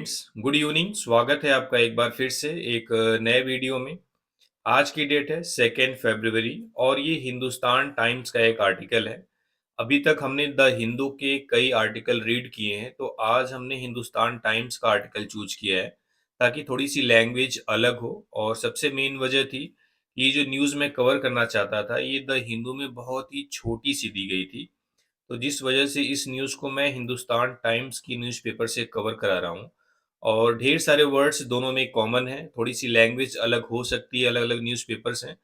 Friends, good evening. स्वागत है आपका एक बार फिर से एक नए वीडियो में। आज की डेट है 2 फरवरी और ये हिंदुस्तान टाइम्स का एक आर्टिकल है। अभी तक हमने द हिंदू के कई आर्टिकल रीड किए हैं, तो आज हमने हिंदुस्तान टाइम्स का आर्टिकल चूज किया है ताकि थोड़ी सी लैंग्वेज अलग हो। और सबसे मेन वजह थी, ये जो न्यूज़ मैं कवर करना चाहता था ये द हिंदू में बहुत ही छोटी सी दी गई थी। तो जिस वजह से इस न्यूज़ को मैं हिंदुस्तान टाइम्स की न्यूज़पेपर से कवर करा रहा हूँ। और ढेर सारे वर्ड्स दोनों में कॉमन हैं, थोड़ी-सी लैंग्वेज अलग हो सकती है, अलग-अलग न्यूज़पेपर्स हैं,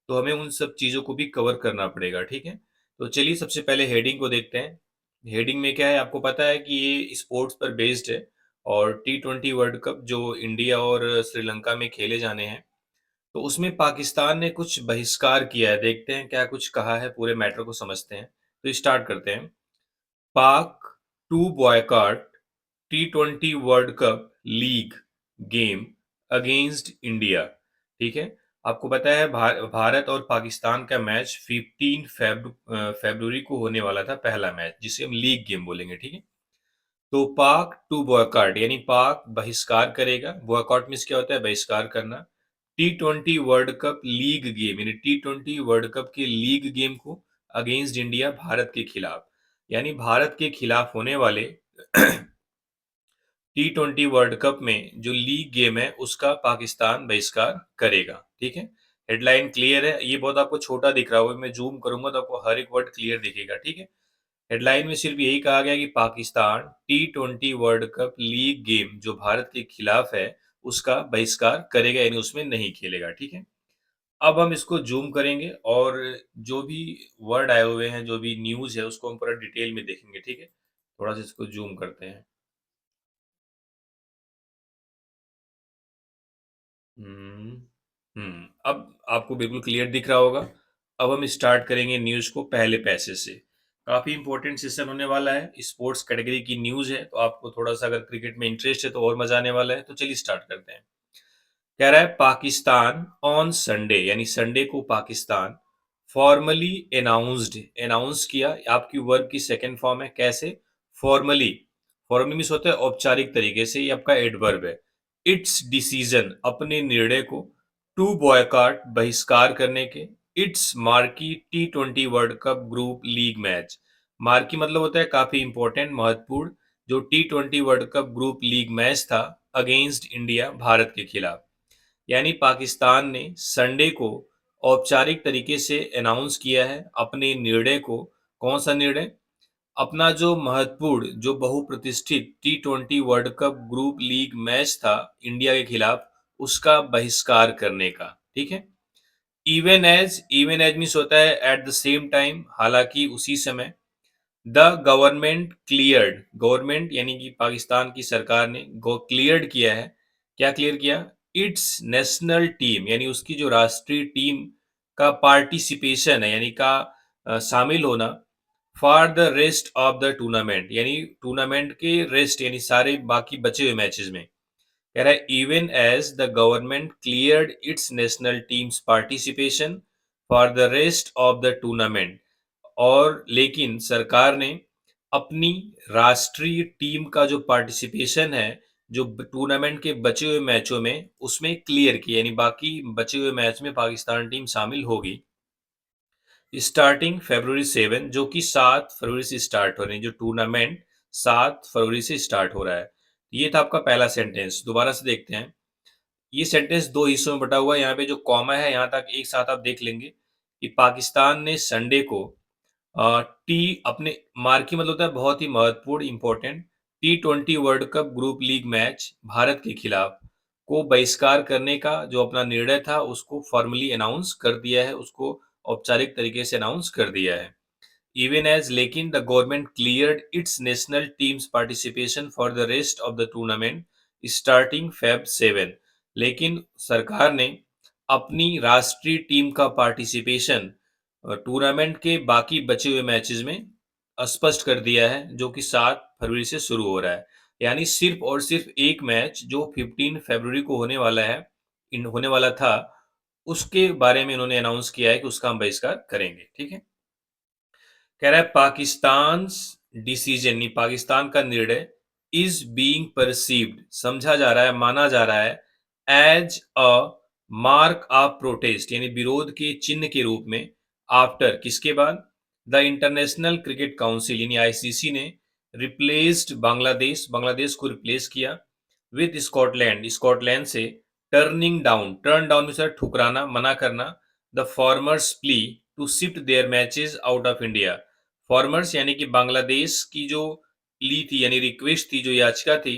तो हमें उन सब चीज़ों को भी कवर करना पड़ेगा, ठीक है? तो चलिए सबसे पहले हेडिंग को देखते हैं। हेडिंग में क्या है, आपको पता है कि ये स्पोर्ट्स पर बेस्ड है और टी20 वर्ल्ड कप जो इंडिया और श्रीलंका में खेले जाने हैं, तो उसमें पाकिस्तान ने कुछ बहिष्कार किया है। देखते हैं क्या कुछ कहा है, पूरे मैटर को समझते हैं। तो स्टार्ट करते हैं। पाक टू बॉयकॉट टी20 world cup league game against India. ठीक है, आपको पता है भारत और पाकिस्तान का मैच 15 फरवरी को होने वाला था, पहला मैच जिसे हम लीग गेम बोलेंगे। ठीक है, तो पाक टू बॉयकॉट यानी पाक बहिष्कार करेगा। बॉयकॉट मीन्स क्या होता है, बहिष्कार करना। टी20 वर्ल्ड कप लीग गेम यानी टी20 वर्ल्ड कप के लीग गेम को अगेंस्ट इंडिया, भारत के खिलाफ, यानी भारत के खिलाफ होने वाले टी20 वर्ल्ड कप में जो लीग गेम है उसका पाकिस्तान बहिष्कार करेगा। ठीक है, हेडलाइन क्लियर है। ये बहुत आपको छोटा दिख रहा होगा, मैं जूम करूंगा तो आपको हर एक वर्ड क्लियर दिखेगा। ठीक है, हेडलाइन में सिर्फ यही कहा गया कि पाकिस्तान टी20 वर्ल्ड कप लीग गेम जो भारत के खिलाफ है उसका बहिष्कार करेगा, यानी उसमें नहीं खेलेगा। ठीक है, अब हम इसको जूम करेंगे और जो भी वर्ड आए हुए हैं, जो भी न्यूज़ है, उसको हम पूरा डिटेल में देखेंगे। ठीक है, थोड़ा सा इसको जूम करते हैं। हम्म अब आपको बिल्कुल क्लियर दिख रहा होगा। अब हम स्टार्ट करेंगे न्यूज़ को पहले पैसे से। काफ़ी इंपॉर्टेंट सेशन होने वाला है, स्पोर्ट्स कैटेगरी की न्यूज़ है, तो आपको थोड़ा सा अगर क्रिकेट में इंटरेस्ट है तो और मजा आने वाला है। तो चलिए स्टार्ट करते हैं। कह रहा है पाकिस्तान ऑन संडे, यानी संडे को पाकिस्तान फॉर्मली अनाउंस्ड, अनाउंस किया। आपकी वर्ब की सेकंड फॉर्म है, कैसे? फॉर्मली। फॉर्मली मीन्स होता है औपचारिक तरीके से, ये आपका एडवर्ब है। इट्स डिसीजन, अपने निर्णय को, टू बॉयकॉट, बहिष्कार करने के, इट्स मार्की टी20 world Cup group league match. Marquee मतलब होता है काफी इंपॉर्टेंट, महत्वपूर्ण, जो टी20 world Cup group league match था अगेंस्ट इंडिया, भारत के खिलाफ। यानी पाकिस्तान ने संडे को औपचारिक तरीके से अनाउंस किया है अपने निर्णय को। कौन सा निर्णय? अपना जो महत्वपूर्ण, जो बहुप्रतिष्ठित टी20 world Cup group league match था इंडिया के खिलाफ, उसका बहिष्कार करने का। ठीक है, इवन एज मीन्स होता है एट द सेम टाइम, हालांकि उसी समय। द गवर्नमेंट क्लियर्ड, गवर्नमेंट यानी कि पाकिस्तान की सरकार ने क्लियर्ड किया है। क्या क्लियर किया? इट्स नेशनल टीम, यानी उसकी जो राष्ट्रीय टीम का पार्टिसिपेशन है, यानी का शामिल होना, for the rest of the tournament, यानी टूर्नामेंट के रेस्ट यानी सारे बाकी बचे हुए मैचेस में। कह रहा है even as the government cleared its national teams participation for the rest of the tournament, और लेकिन सरकार ने अपनी राष्ट्रीय टीम का जो पार्टिसिपेशन है, जो टूर्नामेंट के बचे हुए मैचों में, उसमें क्लियर किया, यानी बाकी बचे हुए मैच में पाकिस्तान टीम शामिल होगी स्टार्टिंग February 7, जो कि 7 फरवरी से स्टार्ट हो रही है। जो टूर्नामेंट 7 फरवरी से स्टार्ट हो रहा है। ये था आपका पहला सेंटेंस। दोबारा से देखते हैं। ये सेंटेंस दो हिस्सों में बटा हुआ है। यहाँ पे जो कॉमा है, यहाँ तक एक साथ आप देख लेंगे कि पाकिस्तान ने संडे को टी अपने, मार्की मतलब होता है बहुत ही महत्वपूर्ण, इंपॉर्टेंट, टी20 world Cup group league match Bharat के खिलाफ को बहिष्कार करने का जो अपना निर्णय था उसको फॉर्मली अनाउंस कर दिया है, उसको औपचारिक तरीके से अनाउंस कर दिया है। इवन एज, लेकिन the government cleared its national teams participation for the rest of the tournament starting Feb 7, लेकिन सरकार ने अपनी राष्ट्रीय टीम का पार्टिसिपेशन टूर्नामेंट के बाकी बचे हुए मैचेस में स्पष्ट कर दिया है, जो कि 7 फरवरी से शुरू हो रहा है। यानी सिर्फ और सिर्फ एक मैच जो 15 फरवरी को होने वाला है, होने वाला था, उसके बारे में इन्होंने अनाउंस किया है कि उसका हम बहिष्कार करेंगे। ठीक है, कह रहा है पाकिस्तान डिसीजन, नहीं पाकिस्तान का निर्णय, इज बीइंग परसीव्ड, समझा जा रहा है, माना जा रहा है, as a mark of protest यानी विरोध के चिन्ह के रूप में, आफ्टर किसके बाद, द इंटरनेशनल क्रिकेट काउंसिल यानी आईसीसी ने रिप्लेस्ड बांग्लादेश, बांग्लादेश को रिप्लेस किया विद स्कॉटलैंड, स्कॉटलैंड से, टर्न डाउन में सर ठुकराना, मना करना, the former's plea to shift their matches out of India, former's यानी कि बांग्लादेश की जो प्ली थी यानी रिक्वेस्ट थी, जो याचिका थी,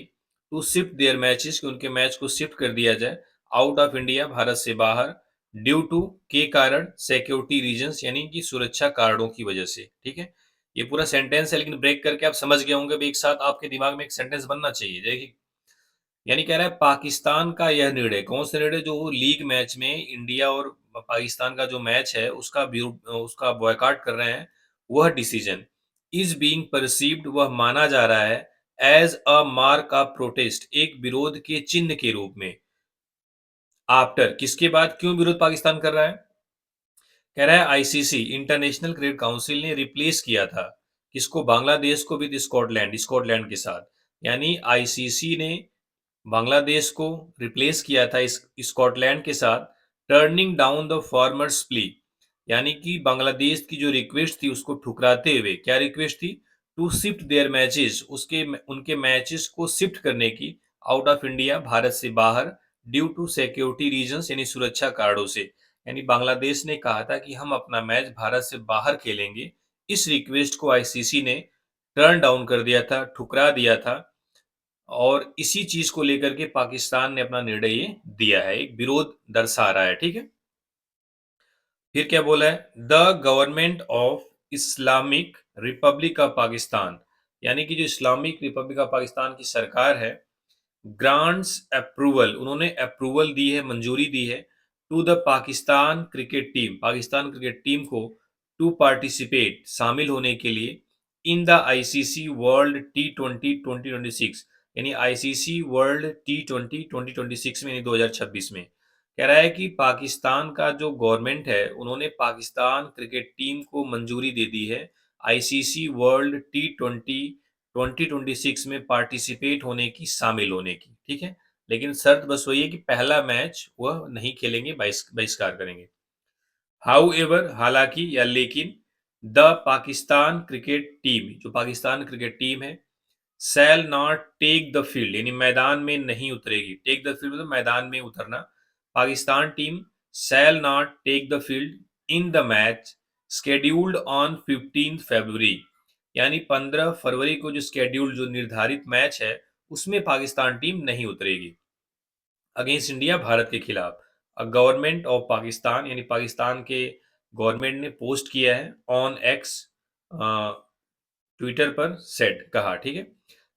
टू शिफ्ट देयर मैचेस कि उनके मैच को शिफ्ट कर दिया जाए आउट ऑफ इंडिया, भारत से बाहर, ड्यू टू के कारण, सिक्योरिटी रीजंस यानी कि सुरक्षा कारणों की वजह से। ठीक है, ये पूरा सेंटेंस है लेकिन ब्रेक करके आप समझ गए होंगे, एक साथ आपके दिमाग में एक सेंटेंस बनना चाहिए। देखिए, यानी कह रहा है पाकिस्तान का यह निर्णय, कौन सा निर्णय, जो लीग मैच में इंडिया और पाकिस्तान का जो मैच है उसका बॉयकॉट कर रहे हैं, वह डिसीजन इज बीइंग परसीव्ड, वह माना जा रहा है, as a mark of protest, एक विरोध के चिन्ह के रूप में, आफ्टर किसके बाद, क्यों विरोध पाकिस्तान कर रहा है, कह रहा है आईसीसी इंटरनेशनल क्रिकेट काउंसिल ने रिप्लेस किया था किसको, बांग्लादेश को विद स्कॉटलैंड, स्कॉटलैंड के साथ, यानी आईसीसी ने बांग्लादेश को रिप्लेस किया था इस स्कॉटलैंड के साथ, turning down the former's plea, यानी कि बांग्लादेश की जो रिक्वेस्ट थी उसको ठुकराते हुए, क्या रिक्वेस्ट थी, टू शिफ्ट देयर मैचेस, उसके उनके मैचेस को शिफ्ट करने की, आउट ऑफ इंडिया, भारत से बाहर, ड्यू टू सिक्योरिटी रीजंस यानी सुरक्षा कारणों से, यानी बांग्लादेश ने कहा था कि हम अपना मैच भारत से बाहर खेलेंगे, इस रिक्वेस्ट को आईसीसी ने टर्न डाउन कर दिया था, ठुकरा दिया था, और इसी चीज को लेकर के पाकिस्तान ने अपना निर्णय ये दिया है, एक विरोध दर्शा रहा है। ठीक है, फिर क्या बोला है, the government of Islamic Republic of Pakistan, यानी कि जो इस्लामिक रिपब्लिक ऑफ पाकिस्तान की सरकार है, ग्रांट्स अप्रूवल, उन्होंने अप्रूवल दी है, मंजूरी दी है, to the Pakistan cricket team, Pakistan cricket team को, टू पार्टिसिपेट, शामिल होने के लिए, इन द आईसीसी वर्ल्ड T20 2026, यानी आईसीसी वर्ल्ड T20 2026 में, यानी 2026 में, कह रहा है कि पाकिस्तान का जो गवर्नमेंट है उन्होंने पाकिस्तान क्रिकेट टीम को मंजूरी दे दी है आईसीसी वर्ल्ड T20 2026 में पार्टिसिपेट होने की, शामिल होने की। ठीक है, लेकिन शर्त बस वही है कि पहला मैच वह नहीं खेलेंगे, बहिष्कार करेंगे। हाउ एवर, हालांकि या लेकिन, द पाकिस्तान क्रिकेट टीम, जो पाकिस्तान क्रिकेट टीम है, shall not take the field यानी मैदान में नहीं उतरेगी, टेक द फील्ड मतलब मैदान में उतरना, Pakistan team shall not take the field in the match scheduled on 15 February, यानी 15 फरवरी को जो स्केड्यूल्ड, जो निर्धारित मैच है, उसमें पाकिस्तान टीम नहीं उतरेगी अगेंस्ट इंडिया, भारत के खिलाफ। गवर्नमेंट ऑफ पाकिस्तान यानी पाकिस्तान के गवर्नमेंट ने पोस्ट किया है ऑन एक्स, ट्विटर पर सेड, कहा। ठीक है,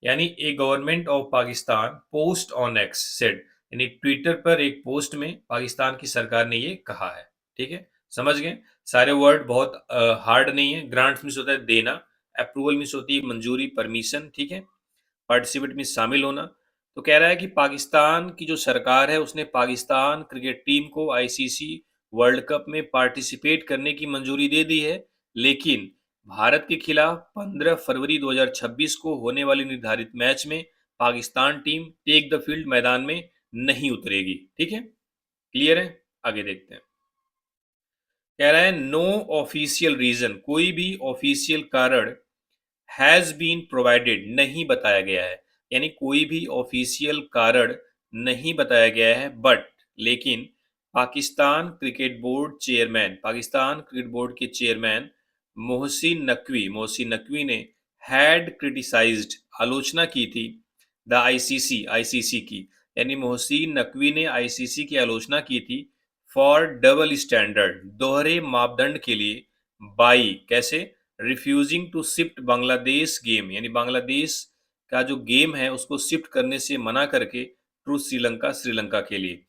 यानी a government of Pakistan post on X said, यानी ट्विटर पर एक पोस्ट में पाकिस्तान की सरकार ने ये कहा है। ठीक है, समझ गए, सारे वर्ड बहुत हार्ड नहीं है। ग्रांट्स मीन्स होता है देना, अप्रूवल मीन्स होती है मंजूरी, परमिशन। ठीक है, पार्टिसिपेट मीन्स शामिल होना। तो कह रहा है कि पाकिस्तान की जो सरकार है उसने पाकिस्तान क्रिकेट टीम को आईसीसी वर्ल्ड कप में पार्टिसिपेट करने की मंजूरी दे दी है, लेकिन भारत के खिलाफ 15 फरवरी 2026 को होने वाले निर्धारित मैच में Pakistan team take the field, मैदान में नहीं उतरेगी। ठीक है, क्लियर है, आगे देखते हैं। कह रहा है नो ऑफिशियल रीजन, कोई भी ऑफिशियल कारण हैज बीन प्रोवाइडेड, नहीं बताया गया है, यानी कोई भी ऑफिशियल कारण नहीं बताया गया है, बट लेकिन Pakistan cricket board chairman, Pakistan cricket board के चेयरमैन मोहसिन नकवी ने हैड क्रिटिसाइज्ड, आलोचना की थी, द आईसीसी की, यानी मोहसिन नकवी ने आईसीसी की आलोचना की थी, फॉर डबल स्टैंडर्ड, दोहरे मापदंड के लिए, बाई कैसे, refusing to shift Bangladesh game, यानी बांग्लादेश का जो गेम है उसको शिफ्ट करने से मना करके, टू श्रीलंका के लिए,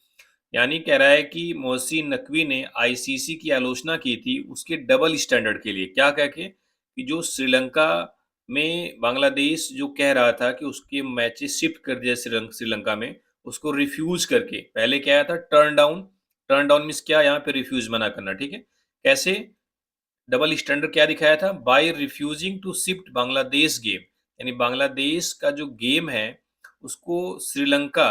यानी कह रहा है कि मोहसिन नकवी ने आईसीसी की आलोचना की थी उसके डबल स्टैंडर्ड के लिए, क्या कह के, कि जो श्रीलंका में बांग्लादेश जो कह रहा था कि उसके मैचेस शिफ्ट कर दिया श्रीलंका में, उसको रिफ्यूज करके, पहले क्या आया था टर्न डाउन मीन्स क्या, यहाँ पे रिफ्यूज, मना करना। ठीक है, कैसे, डबल स्टैंडर्ड क्या दिखाया था, by refusing to shift Bangladesh game, यानी बांग्लादेश का जो गेम है उसको श्रीलंका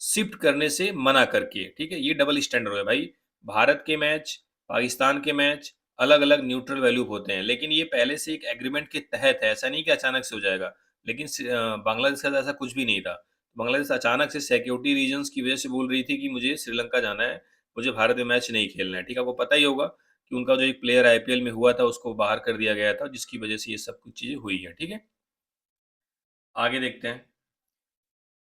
शिफ्ट करने से मना करके, ठीक है? ये डबल स्टैंडर्ड है भाई। भारत के मैच, पाकिस्तान के मैच अलग-अलग न्यूट्रल वैल्यू होते हैं, लेकिन ये पहले से एक एग्रीमेंट के तहत है, ऐसा नहीं कि अचानक से हो जाएगा। लेकिन बांग्लादेश का तो ऐसा कुछ भी नहीं था। बांग्लादेश अचानक से सिक्योरिटी रीजन्स की वजह से बोल रही थी कि मुझे श्रीलंका जाना है, मुझे भारत में मैच नहीं खेलना है, ठीक है? आपको पता ही होगा कि उनका जो एक प्लेयर आईपीएल में हुआ था, उसको बाहर कर दिया गया था, जिसकी वजह से ये सब कुछ चीज़ें हुई हैं, ठीक है? आगे देखते हैं।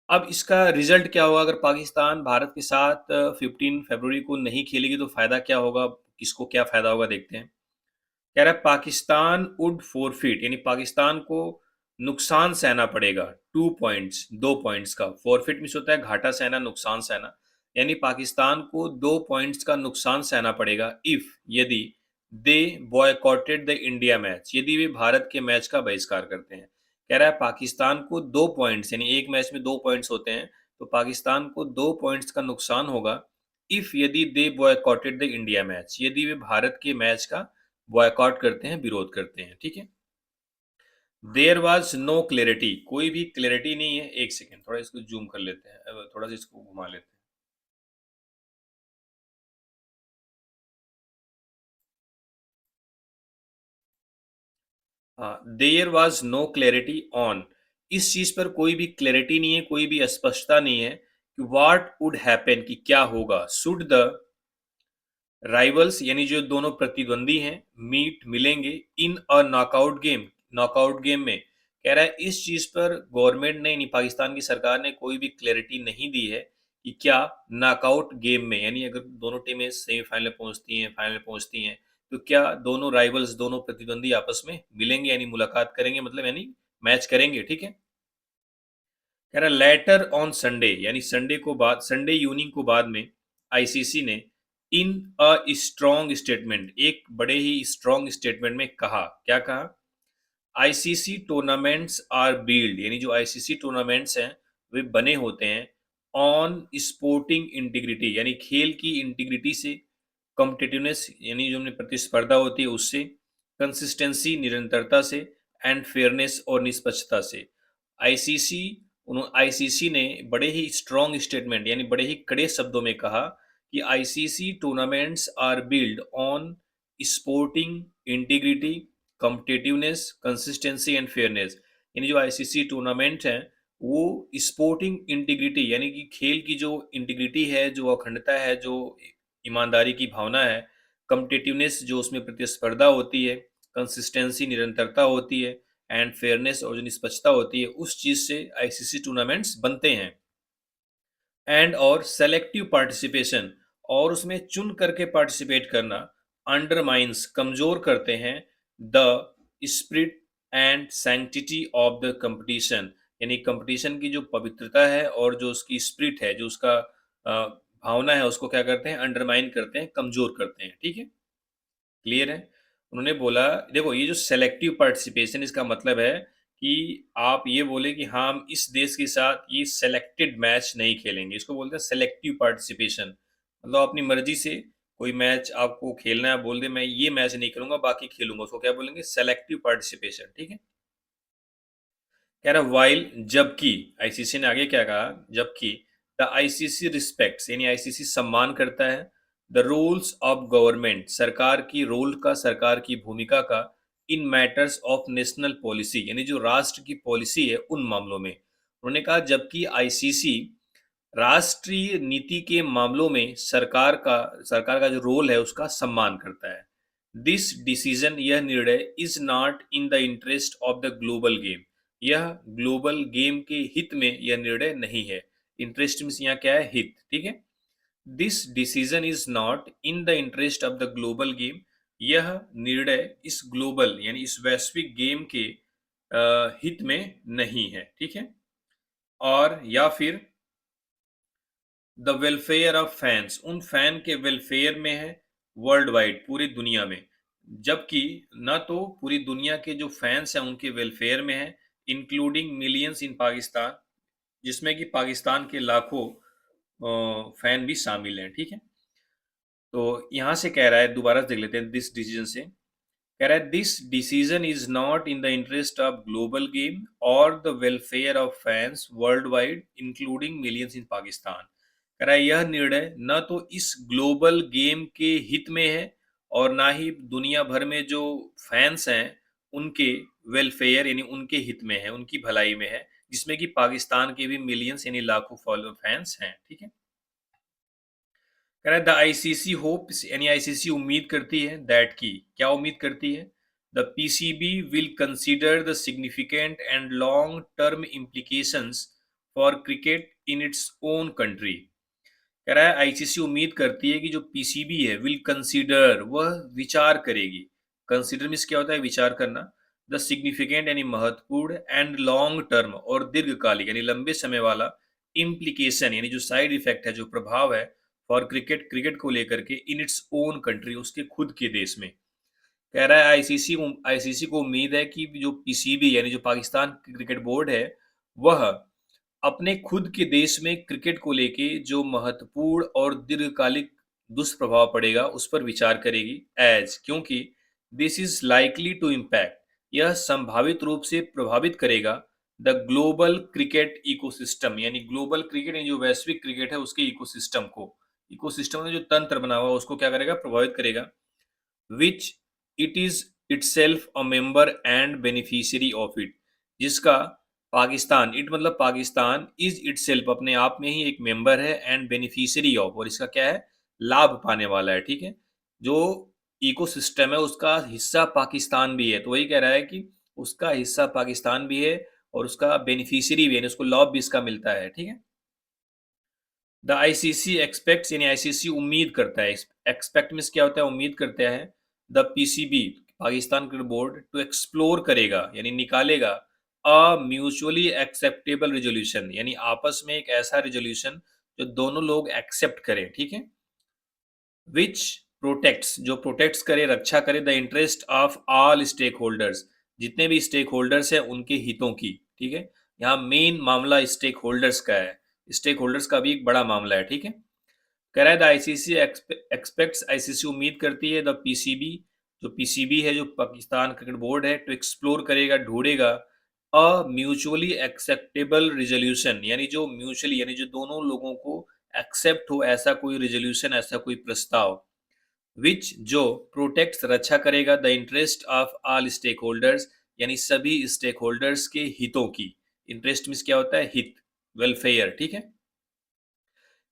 अब इसका रिजल्ट क्या होगा अगर पाकिस्तान भारत के साथ 15 फरवरी को नहीं खेलेगी तो फ़ायदा क्या होगा? किसको क्या फ़ायदा होगा देखते हैं। कह रहा है पाकिस्तान वुड फ़ॉरफिट यानी पाकिस्तान को नुकसान सहना पड़ेगा 2 पॉइंट्स 2 पॉइंट्स का। फ़ॉरफिट मीन्स होता है घाटा सहना, नुकसान सहना। यानी पाकिस्तान को 2 पॉइंट्स का नुकसान सहना पड़ेगा इफ यदि दे बॉयकॉटेड द इंडिया मैच यदि वे भारत के मैच का बहिष्कार करते हैं। कह रहा है पाकिस्तान को 2 पॉइंट्स यानी एक मैच में 2 पॉइंट्स होते हैं, तो पाकिस्तान को 2 पॉइंट्स का नुकसान होगा इफ यदि दे बॉयकॉटेड द इंडिया मैच यदि वे भारत के मैच का बॉयकॉट करते हैं, विरोध करते हैं, ठीक है? देयर वाज नो क्लैरिटी कोई भी क्लैरिटी नहीं है। एक सेकंड थोड़ा इसको जूम कर लेते हैं, थोड़ा सा इसको घुमा लेते हैं। हाँ, there was no clarity on इस चीज पर कोई भी क्लैरिटी नहीं है, कोई भी स्पष्टता नहीं है कि व्हाट वुड हैपन कि क्या होगा शुड द राइवल्स यानी जो दोनों प्रतिद्वंदी हैं मीट मिलेंगे इन अ नॉकआउट गेम में। कह रहा है इस चीज पर गवर्नमेंट ने यानी पाकिस्तान की सरकार ने कोई भी क्लैरिटी नहीं दी है कि क्या नॉकआउट गेम में यानी अगर दोनों टीमें सेमीफाइनल में पहुंचती हैं, फाइनल में पहुंचती हैं, तो क्या दोनों राइवल्स दोनों प्रतिद्वंदी आपस में मिलेंगे यानी मुलाकात करेंगे, मतलब यानी मैच करेंगे, ठीक है? कह रहा लेटर ऑन संडे यानी संडे को बाद संडे इवनिंग को बाद में आईसीसी ने इन अ स्ट्रॉन्ग स्टेटमेंट एक बड़े ही स्ट्रॉन्ग स्टेटमेंट में कहा, क्या कहा? आईसीसी टूर्नामेंट्स आर बिल्ड यानी जो आईसीसी टूर्नामेंट्स हैं वे बने होते हैं ऑन स्पोर्टिंग इंटीग्रिटी यानी खेल की इंटीग्रिटी से, कॉम्पिटिटिवनेस यानी जो उनमें प्रतिस्पर्धा होती है उससे, कंसिस्टेंसी निरंतरता से, एंड फेयरनेस और निष्पक्षता से। आईसीसी आईसीसी ने बड़े ही स्ट्रॉन्ग स्टेटमेंट यानी बड़े ही कड़े शब्दों में कहा कि ICC tournaments are build on sporting integrity, competitiveness, consistency and fairness. यानी जो आईसीसी टूर्नामेंट हैं वो स्पोर्टिंग इंटीग्रिटी यानी कि खेल की जो इंटीग्रिटी है, जो अखंडता है, जो ईमानदारी की भावना है, कॉम्पिटिटिवनेस जो उसमें प्रतिस्पर्धा होती है, कंसिस्टेंसी निरंतरता होती है, एंड फेयरनेस और जो निष्पक्षता होती है, उस चीज़ से आईसीसी टूर्नामेंट्स बनते हैं। एंड और सेलेक्टिव पार्टिसिपेशन और उसमें चुन करके पार्टिसिपेट करना अंडरमाइंस कमजोर करते हैं the spirit and sanctity of the competition यानी कंपटीशन की जो पवित्रता है और जो उसकी स्पिरिट है, जो उसका भावना है, उसको क्या करते हैं? अंडरमाइन करते हैं, कमजोर करते हैं, ठीक है? क्लियर है? उन्होंने बोला देखो ये जो सेलेक्टिव पार्टिसिपेशन इसका मतलब है कि आप ये बोले कि हाँ, हम इस देश के साथ ये सेलेक्टेड मैच नहीं खेलेंगे, इसको बोलते हैं सेलेक्टिव पार्टिसिपेशन। मतलब अपनी मर्जी से कोई मैच आपको खेलना है, बोल दे मैं ये मैच नहीं खेलूंगा बाकी खेलूंगा, उसको क्या बोलेंगे? सेलेक्टिव पार्टिसिपेशन, ठीक है? कह रहा वाइल जबकि आईसीसी ने आगे क्या कहा, जबकि द आईसीसी रिस्पेक्ट्स यानी आईसीसी सम्मान करता है द रूल्स ऑफ गवर्नमेंट सरकार की रोल का, सरकार की भूमिका का इन मैटर्स ऑफ नेशनल पॉलिसी यानी जो राष्ट्र की पॉलिसी है उन मामलों में। उन्होंने कहा जबकि आईसीसी राष्ट्रीय नीति के मामलों में सरकार का जो रोल है उसका सम्मान करता है। दिस डिसीजन यह निर्णय is not in the interest of the global game यह ग्लोबल गेम के हित में यह निर्णय नहीं है। इंटरेस्ट मीन्स यहाँ क्या है? हित, ठीक है? This decision is not in the interest of the global game यह निर्णय इस ग्लोबल यानी इस वैश्विक गेम के हित में नहीं है, ठीक है? और या फिर द वेलफेयर ऑफ फैंस उन फैन के वेलफेयर में है वर्ल्ड वाइड पूरी दुनिया में, जबकि न तो पूरी दुनिया के जो फैंस हैं उनके वेलफेयर में है इंक्लूडिंग मिलियंस इन पाकिस्तान जिसमें कि पाकिस्तान के लाखों फैन भी शामिल हैं, ठीक है? तो यहाँ से कह रहा है, दोबारा देख लेते हैं दिस डिसीजन से कह रहा है this decision is not in the interest of global game और the welfare of fans worldwide including millions in Pakistan. कह रहा है यह निर्णय न तो इस ग्लोबल गेम के हित में है और ना ही दुनिया भर में जो फैंस हैं उनके वेलफेयर यानी उनके हित में है, उनकी भलाई में है, जिसमें कि पाकिस्तान के भी मिलियंस यानी लाखों फॉलो फैंस हैं। ठीक है, कह रहा है द आईसीसी होप्स यानी आईसीसी उम्मीद करती है दैट की क्या उम्मीद करती है, the PCB will consider the significant and long term implications for cricket in its own country. कह रहा है आईसीसी उम्मीद करती है कि जो पीसीबी है विल कंसीडर वह विचार करेगी। कंसीडर मीन्स क्या होता है, विचार करना। द सिग्निफिकेंट यानी महत्वपूर्ण एंड लॉन्ग टर्म और दीर्घकालिक यानी लंबे समय वाला इम्प्लीकेशन यानी जो साइड इफेक्ट है, जो प्रभाव है फॉर क्रिकेट क्रिकेट को लेकर के इन इट्स ओन कंट्री उसके खुद के देश में। कह रहा है आईसीसी को उम्मीद है कि जो पीसीबी यानी जो पाकिस्तान क्रिकेट बोर्ड है वह अपने खुद के देश में क्रिकेट को लेके जो महत्वपूर्ण और दीर्घकालिक दुष्प्रभाव पड़ेगा उस पर विचार करेगी, एज क्योंकि this is likely to impact यह संभावित रूप से प्रभावित करेगा द ग्लोबल क्रिकेट इकोसिस्टम यानी ग्लोबल क्रिकेट यानी जो वैश्विक क्रिकेट है उसके इकोसिस्टम को, इकोसिस्टम में जो तंत्र बना हुआ है उसको क्या करेगा, प्रभावित करेगा। Which it is itself a member and beneficiary of it, जिसका पाकिस्तान, इट मतलब पाकिस्तान, इज इटसेल्फ अपने आप में ही एक मेंबर है एंड बेनिफिशियरी ऑफ और इसका क्या है, लाभ पाने वाला है। ठीक है, जो इकोसिस्टम है उसका हिस्सा पाकिस्तान भी है, तो वही कह रहा है कि उसका हिस्सा पाकिस्तान भी है और उसका बेनिफिशियरी भी है, उसको लाभ भी इसका मिलता है। ठीक है, द आईसीसी एक्सपेक्ट्स यानी आईसीसी उम्मीद करता है, एक्सपेक्ट मीन्स क्या होता है, उम्मीद करता है। The PCB Pakistan cricket board to explore करेगा यानी निकालेगा अ म्यूचुअली एक्सेप्टेबल रेजोल्यूशन यानी आपस में एक ऐसा रेजोल्यूशन जो दोनों लोग एक्सेप्ट करें। ठीक है, विच प्रोटेक्ट्स जो प्रोटेक्ट्स करे, रक्षा करे the interest of all stake holders जितने भी स्टेक होल्डर्स हैं उनके हितों की। ठीक है, यहाँ मेन मामला स्टेक होल्डर्स का है, स्टेक होल्डर्स का भी एक बड़ा मामला है। ठीक है, कह रहा है द आईसीसी एक्सपेक्ट्स आईसीसी उम्मीद करती है द पीसीबी जो पीसीबी है जो पाकिस्तान क्रिकेट बोर्ड है टू एक्सप्लोर करेगा, ढूंढेगा अ म्यूचुअली एक्सेप्टेबल रिजोल्यूशन यानी जो म्यूचुअली यानी जो दोनों लोगों को एक्सेप्ट हो ऐसा कोई रिजोल्यूशन, ऐसा कोई प्रस्ताव, विच जो प्रोटेक्ट्स रक्षा करेगा the interest of all stake holders यानी सभी स्टेक होल्डर्स के हितों की। इंटरेस्ट मीन्स क्या होता है, हित, वेलफेयर। ठीक है,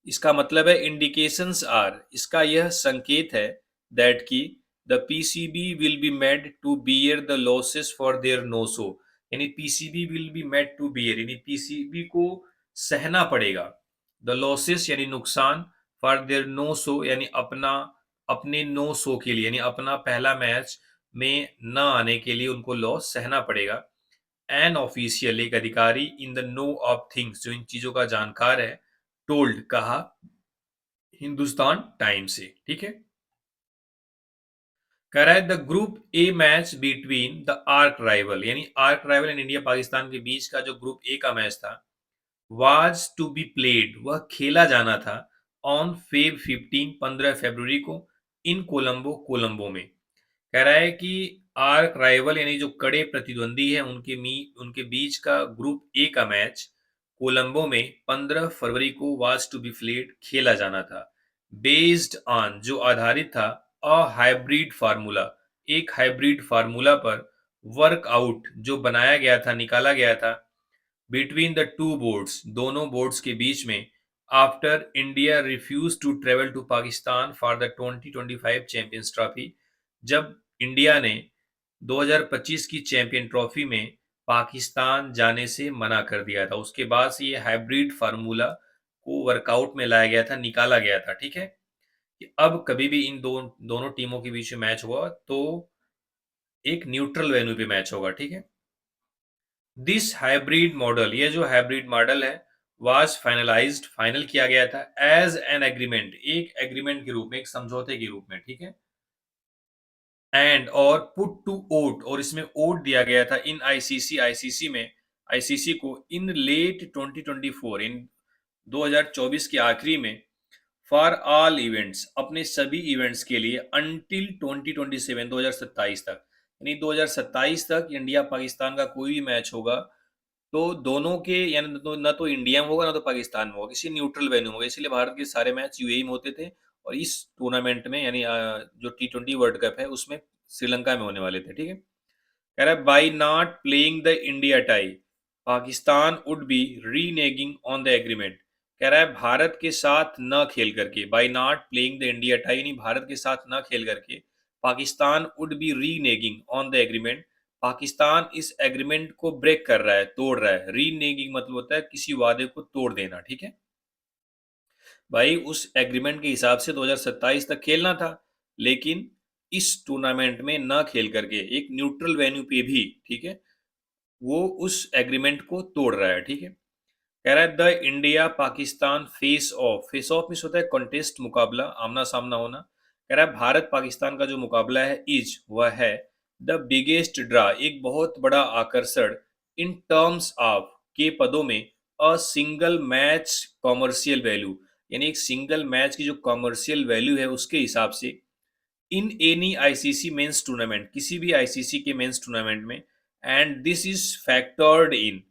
इसका मतलब है इंडिकेशंस आर इसका यह संकेत है दैट की the PCB will be made to bear the losses for their नोसो यानी PCB will be made to bear यानी पीसीबी को सहना पड़ेगा द लॉसेस यानी नुकसान फॉर देयर नोसो यानी अपना अपने नो सो के लिए यानी अपना पहला मैच में न आने के लिए उनको लॉस सहना पड़ेगा। एन ऑफिशियल एक अधिकारी in the know of things जो इन चीजों का जानकार है, टोल्ड कहा हिंदुस्तान टाइम से। ठीक है, कह रहा है the group A match between the arch rival यानी आर्क राइवल इन इंडिया पाकिस्तान के बीच का जो ग्रुप ए का मैच था वाज टू बी प्लेड वह खेला जाना था ऑन फेब 15 15 फरवरी को इन कोलंबो कोलंबो में। कह रहा है कि आर्क राइवल यानी जो कड़े प्रतिद्वंदी है उनके बीच का ग्रुप ए का मैच कोलंबो में 15 फरवरी को वाज टू बी प्लेड खेला जाना था, बेस्ड ऑन जो आधारित था अ हाइब्रिड फार्मूला एक हाइब्रिड फार्मूला पर वर्कआउट जो बनाया गया था, निकाला गया था बिटवीन द टू बोर्ड्स दोनों बोर्ड्स के बीच में after India refuse to travel to Pakistan for the 2025 champions trophy जब इंडिया ने 2025 की चैंपियन ट्रॉफी में पाकिस्तान जाने से मना कर दिया था, उसके बाद से ये हाइब्रिड फार्मूला को वर्कआउट में लाया गया था, निकाला गया था। ठीक है, कि अब कभी भी इन दोनों टीमों के बीच में मैच हुआ तो एक न्यूट्रल वेन्यू पे मैच होगा। ठीक है, दिस हाइब्रिड मॉडल ये जो हाइब्रिड मॉडल है वाज फाइनलाइज्ड फाइनल किया गया था एज एन एग्रीमेंट एक एग्रीमेंट के रूप में, एक समझौते के रूप में। ठीक है, एंड और पुट टू ओट और इसमें ओट दिया गया था इन आईसीसी आईसीसी में आईसीसी को इन लेट 2024 इन 2024 के आखिरी में फॉर ऑल इवेंट्स अपने सभी इवेंट्स के लिए अंटिल 2027 2027 तक यानी 2027 तक इंडिया पाकिस्तान का कोई भी मैच होगा तो दोनों के यानी तो ना तो इंडिया में होगा ना तो पाकिस्तान में होगा, किसी न्यूट्रल वेन्यू में होगा। इसलिए भारत के सारे मैच यूएई में होते थे और इस टूर्नामेंट में यानी जो T20 वर्ल्ड कप है उसमें श्रीलंका में होने वाले थे। ठीक है, कह रहा है by not playing the India tie Pakistan would be reneging on the agreement. कह रहा है भारत के साथ न खेल करके, by not playing the India tie यानी भारत के साथ न खेल करके Pakistan would be reneging on the agreement. Pakistan इस एग्रीमेंट को ब्रेक कर रहा है, तोड़ रहा है। रीनेगिंग मतलब होता है किसी वादे को तोड़ देना। ठीक है भाई, उस एग्रीमेंट के हिसाब से 2027 तक खेलना था, लेकिन इस टूर्नामेंट में न खेल करके एक न्यूट्रल वेन्यू पे भी, ठीक है, वो उस एग्रीमेंट को तोड़ रहा है। ठीक है, कह रहा है the India Pakistan face of means होता है कॉन्टेस्ट, मुकाबला, आमना सामना होना। कह रहा है भारत पाकिस्तान का जो मुकाबला है वह है द बिगेस्ट ड्रा, एक बहुत बड़ा आकर्षण, इन टर्म्स ऑफ के पदों में, a single match commercial value, यानी एक सिंगल मैच की जो कॉमर्शियल वैल्यू है उसके हिसाब से, in any ICC men's tournament, किसी भी आईसीसी के मेंस टूर्नामेंट में, एंड दिस इज फैक्टर्ड इन,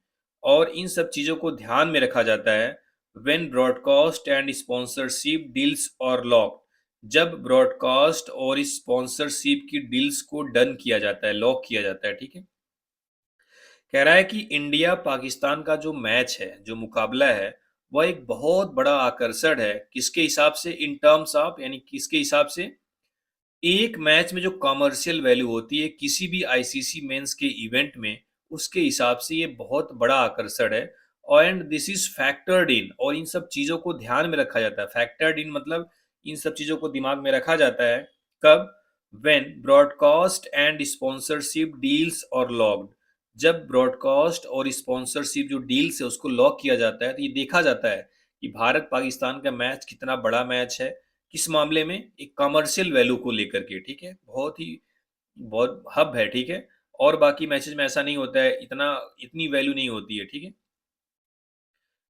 और इन सब चीजों को ध्यान में रखा जाता है when broadcast and sponsorship deals और लॉक, जब ब्रॉडकास्ट और स्पॉन्सरशिप की डील्स को डन किया जाता है, लॉक किया जाता है। ठीक है, कह रहा है कि इंडिया पाकिस्तान का जो मैच है, जो मुकाबला है, वह एक बहुत बड़ा आकर्षण है। किसके हिसाब से? इन टर्म्स ऑफ, यानी किसके हिसाब से? एक मैच में जो कमर्शियल वैल्यू होती है किसी भी आईसीसी मेंस के इवेंट में, उसके हिसाब से ये बहुत बड़ा आकर्षण है। एंड दिस इज फैक्टर्ड इन, और इन सब चीजों को ध्यान में रखा जाता है। फैक्टर्ड इन मतलब इन सब चीजों को दिमाग में रखा जाता है। कब? When broadcast and sponsorship deals और लॉक्ड, जब ब्रॉडकास्ट और स्पॉन्सरशिप जो डील्स है उसको लॉक किया जाता है, तो ये देखा जाता है कि भारत पाकिस्तान का मैच कितना बड़ा मैच है, किस मामले में? एक कमर्शियल वैल्यू को लेकर के। ठीक है, बहुत हब है। ठीक है, और बाकी मैचेस में ऐसा नहीं होता है, इतनी वैल्यू नहीं होती है। ठीक है,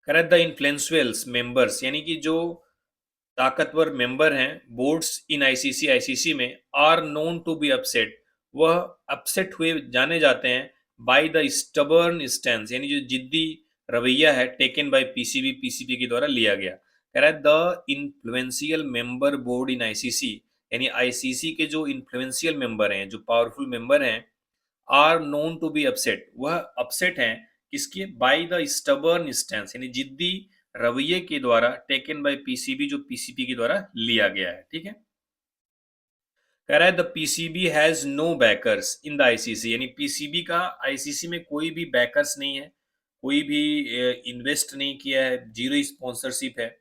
करेक्ट द इन्फ्लुएंशियल्स मेंबर्स, यानी कि जो ताकतवर मेंबर हैं बोर्ड्स इन आईसीसी में, are known to be upset, वह अपसेट हुए जाने जाते हैं बाय द स्टबर्न स्टैंस, यानी जो जिद्दी रवैया है, टेकन बाय पीसीबी के द्वारा लिया गया। कह रहा है the influential member board in ICC, यानी आईसीसी के जो इन्फ्लुएंशियल मेंबर हैं, जो पावरफुल मेंबर हैं, are known to be upset, वह अपसेट हैं किसके? बाय द स्टबर्न स्टैंस, यानी जिद्दी रवैये के द्वारा, टेकन बाय पीसीबी, जो पीसीबी के द्वारा लिया गया है। ठीक है, कह रहा है the PCB has no backers in the ICC, यानी पीसीबी का आईसीसी में कोई भी बैकर्स नहीं है, कोई भी इन्वेस्ट नहीं किया है, जीरो स्पॉन्सरशिप है।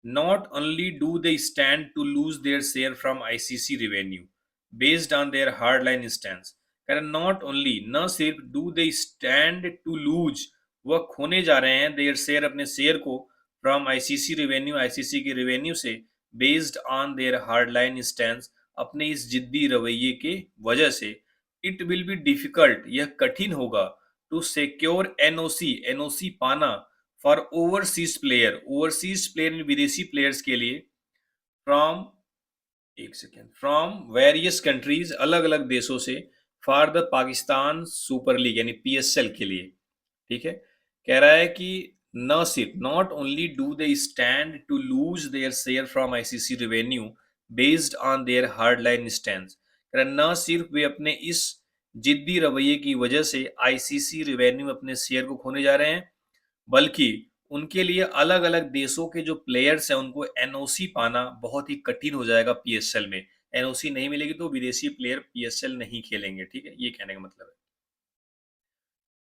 Not only do they stand to lose their share from ICC revenue based on their hardline stance, कारण not only, न सिर्फ do they stand to lose, वह खोने जा रहे हैं their share, अपने शेयर को, from ICC revenue, ICC के रेवेन्यू से, based on their hardline stance, अपने इस जिद्दी रवैये के वजह से, it will be difficult, यह कठिन होगा, to secure NOC, NOC पाना, फॉर ओवरसीज प्लेयर विदेशी प्लेयर्स के लिए, फ्रॉम, एक सेकेंड, फ्रॉम वेरियस कंट्रीज, अलग अलग देशों से, for the Pakistan super league, यानी पीएसएल के लिए। ठीक है, कह रहा है कि न सिर्फ, not only do they stand to lose their share from ICC revenue based on their hard line stand, न सिर्फ वे अपने इस जिद्दी रवैये की वजह से आईसीसी रेवेन्यू, अपने शेयर को खोने जा रहे हैं, बल्कि उनके लिए अलग अलग देशों के जो प्लेयर्स हैं उनको एनओसी पाना बहुत ही कठिन हो जाएगा पीएसएल में। एनओसी नहीं मिलेगी तो विदेशी प्लेयर पीएसएल नहीं खेलेंगे। ठीक है, ये कहने का मतलब है।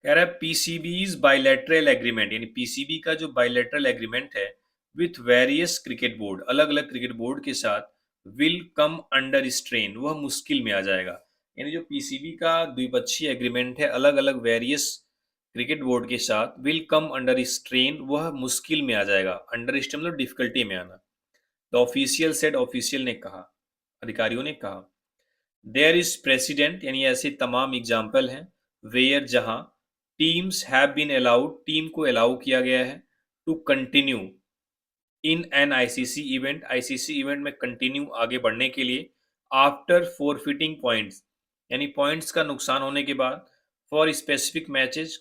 कह रहा है पीसीबीज बायलैटरल एग्रीमेंट, यानी पीसीबी का जो बायलैटरल एग्रीमेंट है विथ वेरियस क्रिकेट बोर्ड, अलग अलग क्रिकेट बोर्ड के साथ, विल कम अंडर स्ट्रेन, वह मुश्किल में आ जाएगा। यानी जो पीसीबी का द्विपक्षीय एग्रीमेंट है अलग अलग वेरियस क्रिकेट बोर्ड के साथ, विल कम अंडर स्ट्रेन, वह मुश्किल में आ जाएगा। अंडर स्ट्रेन मतलब डिफिकल्टी में आना। द ऑफिशियल सेड, ऑफिशियल ने कहा, अधिकारियों ने कहा। देयर इज प्रेसिडेंट, यानी ऐसे तमाम एग्जाम्पल हैं, वेयर, जहां, teams have been allowed, team को अलाउ किया गया है, to continue in an ICC event, ICC event में कंटिन्यू आगे बढ़ने के लिए, आफ्टर फोरफिटिंग पॉइंट्स, यानी पॉइंट्स का नुकसान होने के बाद फॉर स्पेसिफिक मैचेज,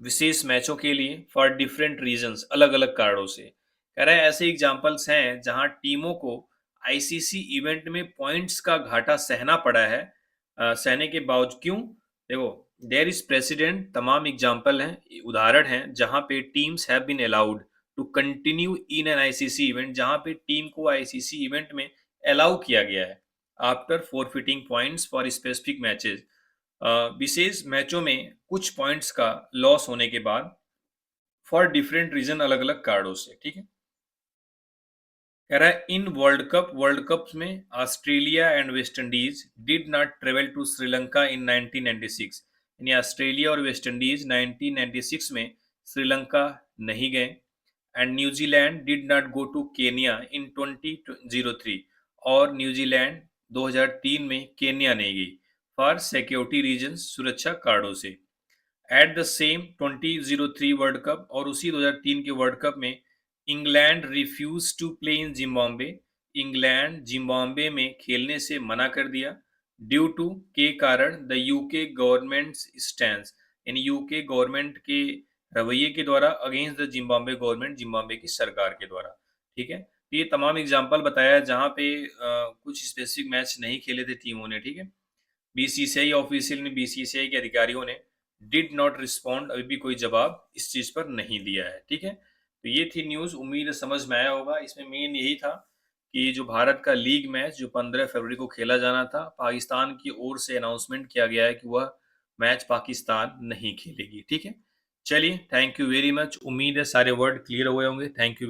विशेष मैचों के लिए, फॉर डिफरेंट रीजंस, अलग-अलग कारणों से। कह रहा है ऐसे एग्जांपल्स हैं जहां टीमों को आईसीसी इवेंट में पॉइंट्स का घाटा सहना पड़ा है। सहने के बावजूद क्यों? देखो, देयर इज प्रेसिडेंट, तमाम एग्जांपल हैं, उदाहरण हैं जहां पे teams have been allowed to continue in an ICC event, जहां पे टीम को आईसीसी इवेंट में अलाउ किया गया है after forfeiting points for specific matches. विशेष मैचों में कुछ पॉइंट्स का लॉस होने के बाद फॉर डिफरेंट रीजन, अलग-अलग कारणों से, ठीक है। कह रहा है इन वर्ल्ड कप में Australia and West Indies did not travel to Sri Lanka in 1996, यानी ऑस्ट्रेलिया और वेस्ट इंडीज 1996 में श्रीलंका नहीं गए। And New Zealand did not go to Kenya in 2003, और न्यूजीलैंड 2003 में केनिया नहीं गई फॉर सिक्योरिटी रीजंस, सुरक्षा कारणों से। At the same 2003 world cup, और उसी 2003 के वर्ल्ड कप में England refuse to play in Zimbabwe, England Zimbabwe में खेलने से मना कर दिया ड्यू टू के कारण द यूके गवर्नमेंट स्टैंड, यानी यूके गवर्नमेंट के रवैये के द्वारा against the Zimbabwe government, Zimbabwe की सरकार के द्वारा, ठीक है। तो ये तमाम एग्जाम्पल बताया जहाँ पे कुछ स्पेसिफिक मैच नहीं खेले थे टीमों ने, ठीक है। बीसीसीआई ऑफिशियल ने, बीसीसीआई के अधिकारियों ने डिड नॉट रिस्पॉन्ड, अभी भी कोई जवाब इस चीज पर नहीं दिया है, ठीक है। तो ये थी न्यूज, उम्मीद है समझ में आया होगा। इसमें मेन यही था कि जो भारत का लीग मैच जो 15 फरवरी को खेला जाना था, पाकिस्तान की ओर से अनाउंसमेंट किया गया है कि वह मैच पाकिस्तान नहीं खेलेगी, ठीक है। चलिए, थैंक यू वेरी मच, उम्मीद है सारे वर्ड क्लियर हुए होंगे। Thank you.